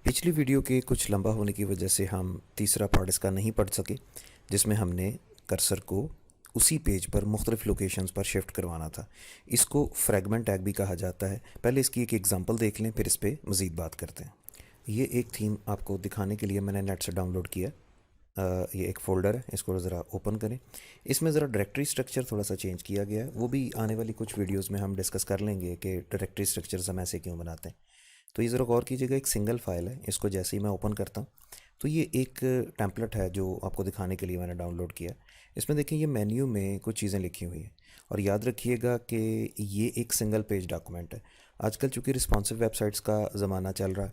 पिछली वीडियो के कुछ लंबा होने की वजह से हम तीसरा पार्ट इसका नहीं पढ़ सके, जिसमें हमने कर्सर को उसी पेज पर मुख्तलिफ लोकेशंस पर शिफ्ट करवाना था। इसको फ्रैगमेंट टैग भी कहा जाता है। पहले इसकी एक एग्जांपल देख लें, फिर इस पर मज़ीद बात करते हैं। ये एक थीम आपको दिखाने के लिए मैंने नेट से डाउनलोड किया। ये एक फ़ोल्डर है, इसको ज़रा ओपन करें। इसमें ज़रा डायरेक्टरी स्ट्रक्चर थोड़ा सा चेंज किया गया है, वो भी आने वाली कुछ वीडियोस में हम डिस्कस कर लेंगे कि डायरेक्टरी स्ट्रक्चर्स हम ऐसे क्यों बनाते हैं। तो ये ज़रा गौर कीजिएगा, एक सिंगल फाइल है। इसको जैसे ही मैं ओपन करता हूँ तो ये एक टेम्पलेट है जो आपको दिखाने के लिए मैंने डाउनलोड किया। इसमें देखिए, ये मेन्यू में कुछ चीज़ें लिखी हुई हैं और याद रखिएगा कि ये एक सिंगल पेज डॉक्यूमेंट है। आजकल चूँकि रिस्पॉन्सिव वेबसाइट्स का ज़माना चल रहा है,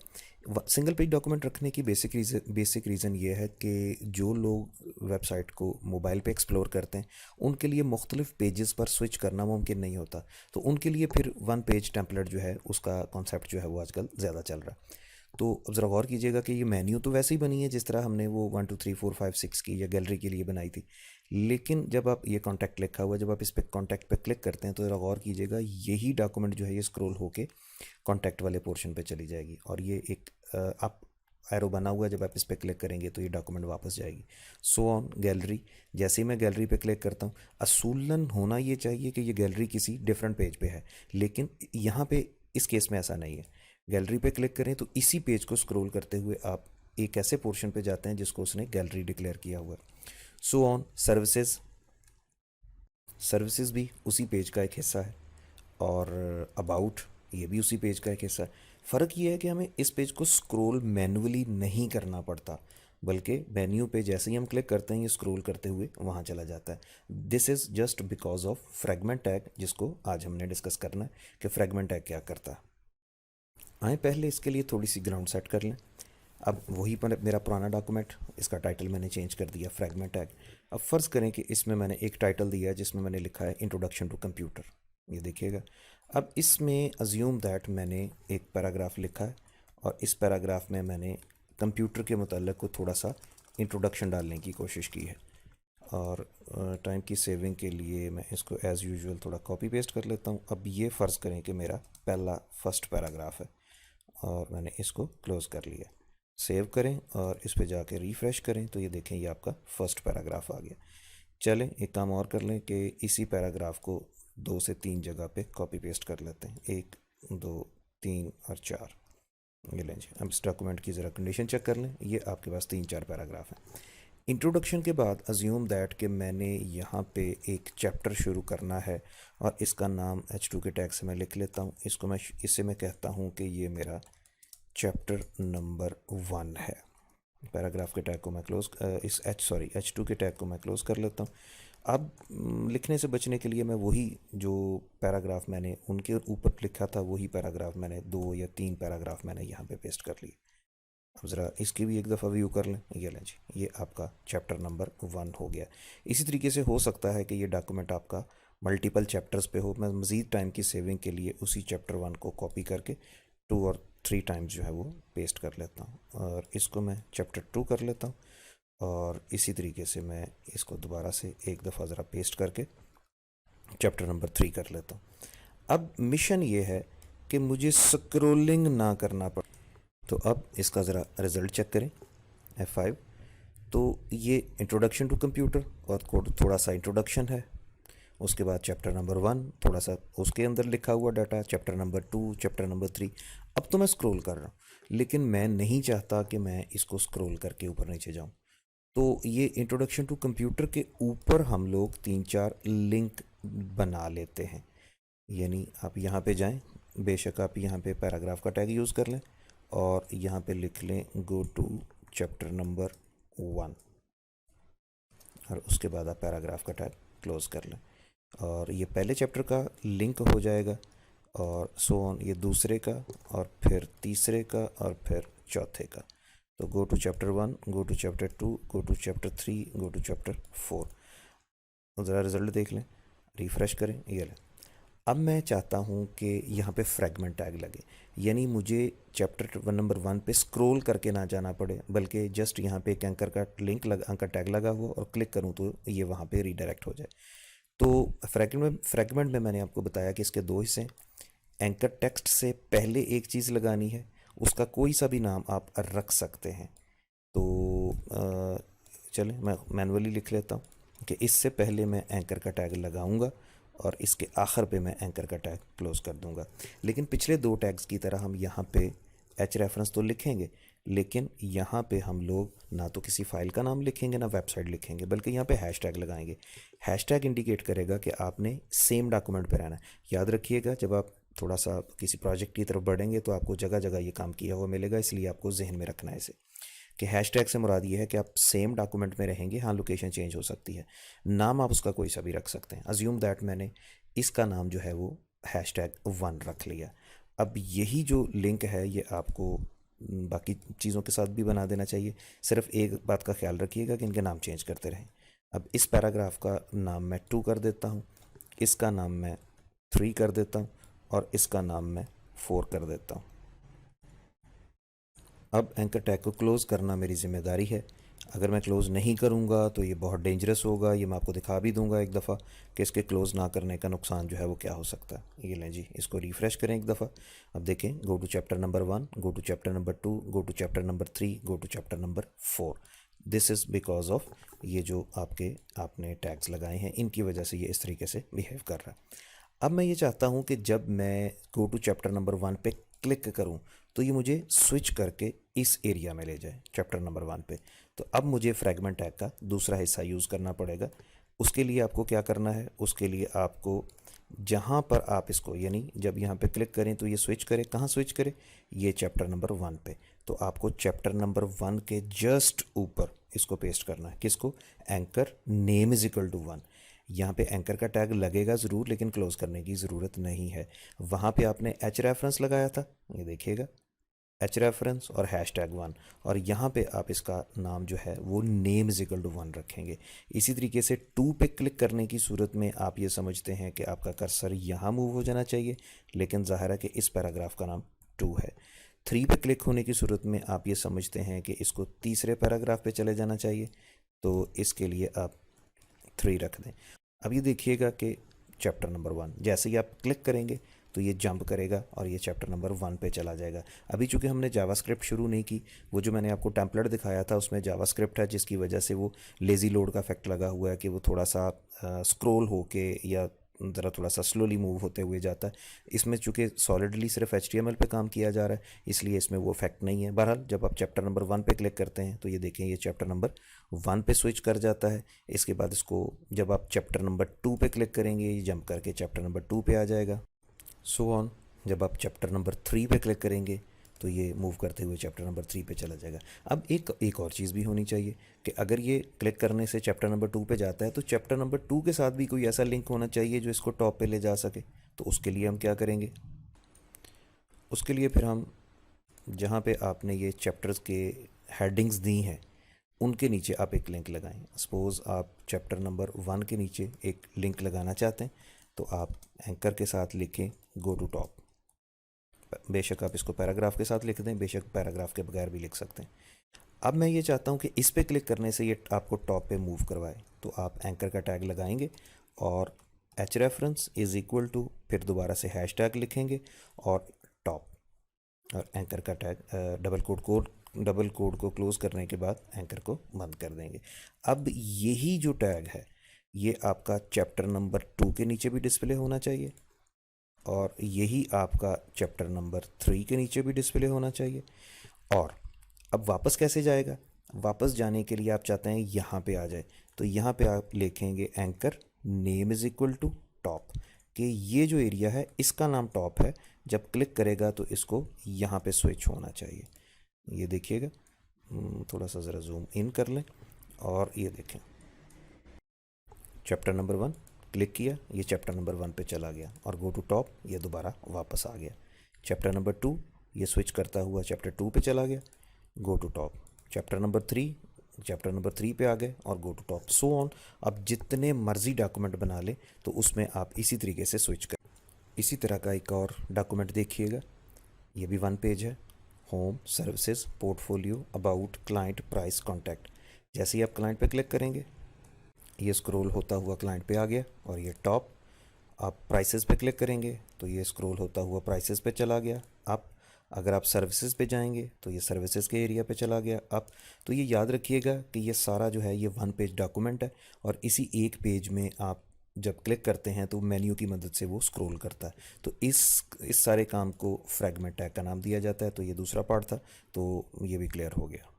सिंगल पेज डॉक्यूमेंट रखने की बेसिक रीज़न ये है कि जो लोग वेबसाइट को मोबाइल पे एक्सप्लोर करते हैं उनके लिए मुख्तलिफ पेजेस पर स्विच करना मुमकिन नहीं होता। तो उनके लिए फिर वन पेज टेम्पलेट जो है उसका कॉन्सेप्ट जो है वो आजकल ज़्यादा चल रहा है। तो अब ज़रा गौर कीजिएगा कि ये मेन्यू तो वैसे ही बनी है जिस तरह हमने वो 1 2 3 4 5 6 की या गैलरी के लिए बनाई थी। लेकिन जब आप ये कॉन्टैक्ट लिखा हुआ है, जब आप इस पर कॉन्टैक्ट पे क्लिक करते हैं तो ज़रा गौर कीजिएगा, यही डॉक्यूमेंट जो है ये स्क्रॉल होके कॉन्टैक्ट वाले पोर्शन पे चली जाएगी और ये एक आप एरो बना हुआ है, जब आप इस पर क्लिक करेंगे तो ये डॉक्यूमेंट वापस जाएगी। सो ऑन गैलरी, जैसे ही मैं गैलरी पे क्लिक करता हूँ, असूलन होना ये चाहिए कि ये गैलरी किसी डिफरेंट पेज पे है, लेकिन यहाँ पे इस केस में ऐसा नहीं है। गैलरी पे क्लिक करें तो इसी पेज को स्क्रॉल करते हुए आप एक ऐसे पोर्शन पे जाते हैं जिसको उसने गैलरी डिक्लेयर किया हुआ है। सो ऑन सर्विसेज, सर्विसेज भी उसी पेज का एक हिस्सा है और अबाउट ये भी उसी पेज का एक हिस्सा है। फ़र्क ये है कि हमें इस पेज को स्क्रॉल मैनुअली नहीं करना पड़ता, बल्कि मेन्यू पे जैसे ही हम क्लिक करते हैं ये स्क्रॉल करते हुए वहाँ चला जाता है। This is just because of fragment tag, जिसको आज हमने डिस्कस करना है कि फ्रैगमेंट टैग क्या करता है। आए पहले इसके लिए थोड़ी सी ग्राउंड सेट कर लें। अब वही पर मेरा पुराना डॉक्यूमेंट, इसका टाइटल मैंने चेंज कर दिया फ्रैगमेंट टैग। अब फ़र्ज़ करें कि इसमें मैंने एक टाइटल दिया है जिसमें मैंने लिखा है इंट्रोडक्शन टू कंप्यूटर। ये देखिएगा, अब इसमें अज्यूम दैट मैंने एक पैराग्राफ लिखा है और इस पैराग्राफ में मैंने कंप्यूटर के मुताल्लिक़ को थोड़ा सा इंट्रोडक्शन डालने की कोशिश की है। और टाइम की सेविंग के लिए मैं इसको एज़ यूजुअल थोड़ा कॉपी पेस्ट कर लेता हूँ। अब ये फ़र्ज़ करें कि मेरा पहला फर्स्ट पैराग्राफ है और मैंने इसको क्लोज़ कर लिया। सेव करें और इस पे जाके रिफ़्रेश करें तो ये देखें, ये आपका फर्स्ट पैराग्राफ आ गया। चलें एक काम और कर लें कि इसी पैराग्राफ को 2 से 3 जगह पे कॉपी पेस्ट कर लेते हैं, 1 2 3 और 4। ये लें जी। अब इस डॉक्यूमेंट की ज़रा कंडीशन चेक कर लें, ये आपके पास 3 4 पैराग्राफ हैं। इंट्रोडक्शन के बाद अज्यूम दैट कि मैंने यहाँ पे एक चैप्टर शुरू करना है और इसका नाम H2 के टैग से मैं लिख लेता हूँ। इससे मैं कहता हूँ कि ये मेरा चैप्टर नंबर 1 है। पैराग्राफ के टैग को मैं H2 के टैग को मैं क्लोज़ कर लेता हूँ। अब लिखने से बचने के लिए मैं वही जो पैराग्राफ मैंने उनके ऊपर लिखा था, वही पैराग्राफ मैंने 2 या 3 पैराग्राफ मैंने यहाँ पे पेस्ट कर लिए। अब ज़रा इसकी भी एक दफ़ा व्यू कर लें। ये लें जी, ये आपका चैप्टर नंबर 1 हो गया। इसी तरीके से हो सकता है कि ये डॉक्यूमेंट आपका मल्टीपल चैप्टर्स पे हो। मैं मज़ीद टाइम की सेविंग के लिए उसी चैप्टर 1 को कॉपी करके 2 और 3 टाइम्स जो है वो पेस्ट कर लेता हूँ और इसको मैं चैप्टर 2 कर लेता हूँ और इसी तरीके से मैं इसको दोबारा से एक दफ़ा ज़रा पेस्ट करके चैप्टर नंबर 3 कर लेता हूँ। अब मिशन ये है कि मुझे स्क्रोलिंग ना करना पड़े। तो अब इसका ज़रा रिज़ल्ट चेक करें, F5। तो ये इंट्रोडक्शन टू कंप्यूटर और थोड़ा सा इंट्रोडक्शन है। उसके बाद चैप्टर नंबर 1, थोड़ा सा उसके अंदर लिखा हुआ data, chapter number 2, chapter number 3। अब तो मैं स्क्रॉल कर रहा हूँ, लेकिन मैं नहीं चाहता कि मैं इसको स्क्रॉल करके ऊपर नीचे जाऊँ। तो ये इंट्रोडक्शन टू कंप्यूटर के ऊपर हम लोग 3 4 लिंक बना लेते हैं। यानी आप यहाँ पे जाएं, बेशक आप यहाँ पे पैराग्राफ का टैग यूज़ कर लें और यहाँ पे लिख लें गो टू चैप्टर नंबर 1 और उसके बाद आप पैराग्राफ का टैग क्लोज़ कर लें और ये पहले चैप्टर का लिंक हो जाएगा और सो ऑन, ये दूसरे का और फिर तीसरे का और फिर चौथे का। तो go to chapter 1, go to chapter 2, go to chapter 3, go to chapter 4। ज़रा रिज़ल्ट देख लें, रिफ़्रेश करें, ये लें। अब मैं चाहता हूँ कि यहाँ पे फ्रैगमेंट टैग लगे, यानी मुझे चैप्टर नंबर 1 पे स्क्रॉल करके ना जाना पड़े, बल्कि जस्ट यहाँ पे एक एंकर का एंकर टैग लगा हुआ और क्लिक करूँ तो ये वहाँ पे रीडायरेक्ट हो जाए। तो फ्रैगमेंट में मैंने आपको बताया कि इसके 2 हिस्से हैं। एंकर टेक्स्ट से पहले एक चीज़ लगानी है उसका कोई सा भी नाम आप रख सकते हैं। तो चलें मैं मैनुअली लिख लेता हूँ कि इससे पहले मैं एंकर का टैग लगाऊंगा और इसके आखिर पे मैं एंकर का टैग क्लोज कर दूंगा। लेकिन पिछले दो टैग्स की तरह हम यहाँ पे एच रेफरेंस तो लिखेंगे, लेकिन यहाँ पे हम लोग ना तो किसी फाइल का नाम लिखेंगे ना वेबसाइट लिखेंगे, बल्कि यहाँ पे हैश टैग लगाएंगे। हैश टैग इंडिकेट करेगा कि आपने सेम डॉक्यूमेंट पे रहना है। याद रखिएगा, जब आप थोड़ा सा किसी प्रोजेक्ट की तरफ बढ़ेंगे तो आपको जगह जगह ये काम किया हुआ मिलेगा, इसलिए आपको जहन में रखना है इसे कि हैश टैग से मुराद ये है कि आप सेम डॉक्यूमेंट में रहेंगे। हाँ, लोकेशन चेंज हो सकती है, नाम आप उसका कोई सा भी रख सकते हैं। अज्यूम दैट मैंने इसका नाम जो है वो हैश टैग 1 रख लिया। अब यही जो लिंक है ये आपको बाकी चीज़ों के साथ भी बना देना चाहिए। सिर्फ एक बात का ख्याल रखिएगा कि इनके नाम चेंज करते रहें। अब इस पैराग्राफ का नाम मैं 2 कर देता हूँ, इसका नाम मैं 3 कर देता हूँ और इसका नाम मैं 4 कर देता हूँ। अब एंकर टैग को क्लोज़ करना मेरी ज़िम्मेदारी है। अगर मैं क्लोज़ नहीं करूँगा तो ये बहुत डेंजरस होगा। ये मैं आपको दिखा भी दूंगा एक दफ़ा कि इसके क्लोज़ ना करने का नुकसान जो है वो क्या हो सकता है। ये लें जी, इसको रिफ़्रेश करें एक दफ़ा। अब देखें, go to chapter number 1, go to chapter number 2, go to chapter number 3, go to chapter number 4। This is because of ये जो आपने टैग्स लगाए हैं, इनकी वजह से ये इस तरीके से बिहेव कर रहा है। अब मैं ये चाहता हूँ कि जब मैं गो टू चैप्टर नंबर 1 पे क्लिक करूँ तो ये मुझे स्विच करके इस एरिया में ले जाए, चैप्टर नंबर 1 पे। तो अब मुझे फ्रैगमेंट टैग का दूसरा हिस्सा यूज़ करना पड़ेगा। उसके लिए आपको क्या करना है, उसके लिए आपको जहाँ पर आप इसको, यानी जब यहाँ पे क्लिक करें तो ये स्विच करे, कहाँ स्विच करे, ये चैप्टर नंबर 1 पे। तो आपको चैप्टर नंबर 1 के जस्ट ऊपर इसको पेस्ट करना है। किसको? Anchor name is equal to 1। यहाँ पे एंकर का टैग लगेगा ज़रूर, लेकिन क्लोज करने की ज़रूरत नहीं है। वहाँ पे आपने एच रेफरेंस लगाया था, ये देखिएगा, एच रेफरेंस और हैश टैग 1, और यहाँ पे आप इसका नाम जो है वो नेम इज इक्वल टू 1 रखेंगे। इसी तरीके से 2 पे क्लिक करने की सूरत में आप ये समझते हैं कि आपका कर्सर यहाँ मूव हो जाना चाहिए, लेकिन ज़ाहिर है कि इस पैराग्राफ का नाम 2 है। 3 पे क्लिक होने की सूरत में आप ये समझते हैं कि इसको तीसरे पैराग्राफ पे चले जाना चाहिए, तो इसके लिए आप 3 रख दें। अब ये देखिएगा कि चैप्टर नंबर 1 जैसे ही आप क्लिक करेंगे तो ये जंप करेगा और ये चैप्टर नंबर 1 पे चला जाएगा। अभी चूंकि हमने जावास्क्रिप्ट शुरू नहीं की, वो जो मैंने आपको टेम्पलेट दिखाया था उसमें जावास्क्रिप्ट है, जिसकी वजह से वो लेज़ी लोड का इफेक्ट लगा हुआ है कि वो थोड़ा सा स्क्रॉल होके या ज़रा थोड़ा सा स्लोली मूव होते हुए जाता है। इसमें चूंकि सॉलिडली सिर्फ HTML पे काम किया जा रहा है, इसलिए इसमें वो इफेक्ट नहीं है। बहरहाल जब आप चैप्टर नंबर 1 पे क्लिक करते हैं तो ये देखें, ये चैप्टर नंबर 1 पे स्विच कर जाता है। इसके बाद इसको जब आप चैप्टर नंबर 2 पे क्लिक करेंगे, ये जंप करके चैप्टर नंबर 2 पे आ जाएगा। सो ऑन, जब आप चैप्टर नंबर 3 पे क्लिक करेंगे तो ये मूव करते हुए चैप्टर नंबर 3 पे चला जाएगा। अब एक और चीज़ भी होनी चाहिए कि अगर ये क्लिक करने से चैप्टर नंबर 2 पे जाता है तो चैप्टर नंबर 2 के साथ भी कोई ऐसा लिंक होना चाहिए जो इसको टॉप पे ले जा सके। तो उसके लिए हम क्या करेंगे, उसके लिए फिर हम जहाँ पे आपने ये चैप्टर्स के हेडिंग्स दी हैं उनके नीचे आप एक लिंक लगाएं। सपोज़ आप चैप्टर नंबर 1 के नीचे एक लिंक लगाना चाहते हैं, तो आप एंकर के साथ लिखें गो टू टॉप। बेशक आप इसको पैराग्राफ के साथ लिख दें, बेशक पैराग्राफ के बगैर भी लिख सकते हैं। अब मैं ये चाहता हूँ कि इस पे क्लिक करने से ये आपको टॉप पे मूव करवाए, तो आप एंकर का टैग लगाएंगे और H reference is equal to, फिर दोबारा से हैश टैग लिखेंगे और टॉप, और एंकर का टैग डबल कोड को क्लोज करने के बाद एंकर को बंद कर देंगे। अब यही जो टैग है ये आपका चैप्टर नंबर 2 के नीचे भी डिस्प्ले होना चाहिए और यही आपका चैप्टर नंबर 3 के नीचे भी डिस्प्ले होना चाहिए। और अब वापस कैसे जाएगा, वापस जाने के लिए आप चाहते हैं यहाँ पे आ जाए, तो यहाँ पे आप लिखेंगे anchor name is equal to top, कि ये जो एरिया है इसका नाम टॉप है। जब क्लिक करेगा तो इसको यहाँ पे स्विच होना चाहिए। ये देखिएगा, थोड़ा सा ज़रा जूम इन कर लें और ये देखें, चैप्टर नंबर 1 क्लिक किया, ये चैप्टर नंबर 1 पे चला गया और गो टू टॉप ये दोबारा वापस आ गया। चैप्टर नंबर 2 ये स्विच करता हुआ चैप्टर 2 पे चला गया, go to top. Chapter number 3 पे आ गए और go to top, so on. अब जितने मर्जी डॉक्यूमेंट बना लें तो उसमें आप इसी तरीके से स्विच कर। इसी तरह का एक और डॉक्यूमेंट देखिएगा, ये भी 1 पेज है, home, services, portfolio, about, client, price, contact. जैसे ही आप क्लाइंट पे क्लिक करेंगे ये स्क्रॉल होता हुआ क्लाइंट पे आ गया और ये टॉप। आप प्राइसेस पे क्लिक करेंगे तो ये स्क्रॉल होता हुआ प्राइसेस पे चला गया। आप अगर आप सर्विसेज पे जाएंगे तो ये सर्विसेज के एरिया पे चला गया अब। तो ये याद रखिएगा कि ये सारा जो है ये वन पेज डॉक्यूमेंट है, और इसी एक पेज में आप जब क्लिक करते हैं तो मेन्यू की मदद से वो स्क्रॉल करता है। तो इस सारे काम को फ्रैगमेंट टैग का नाम दिया जाता है। तो ये दूसरा पार्ट था, तो ये भी क्लियर हो गया।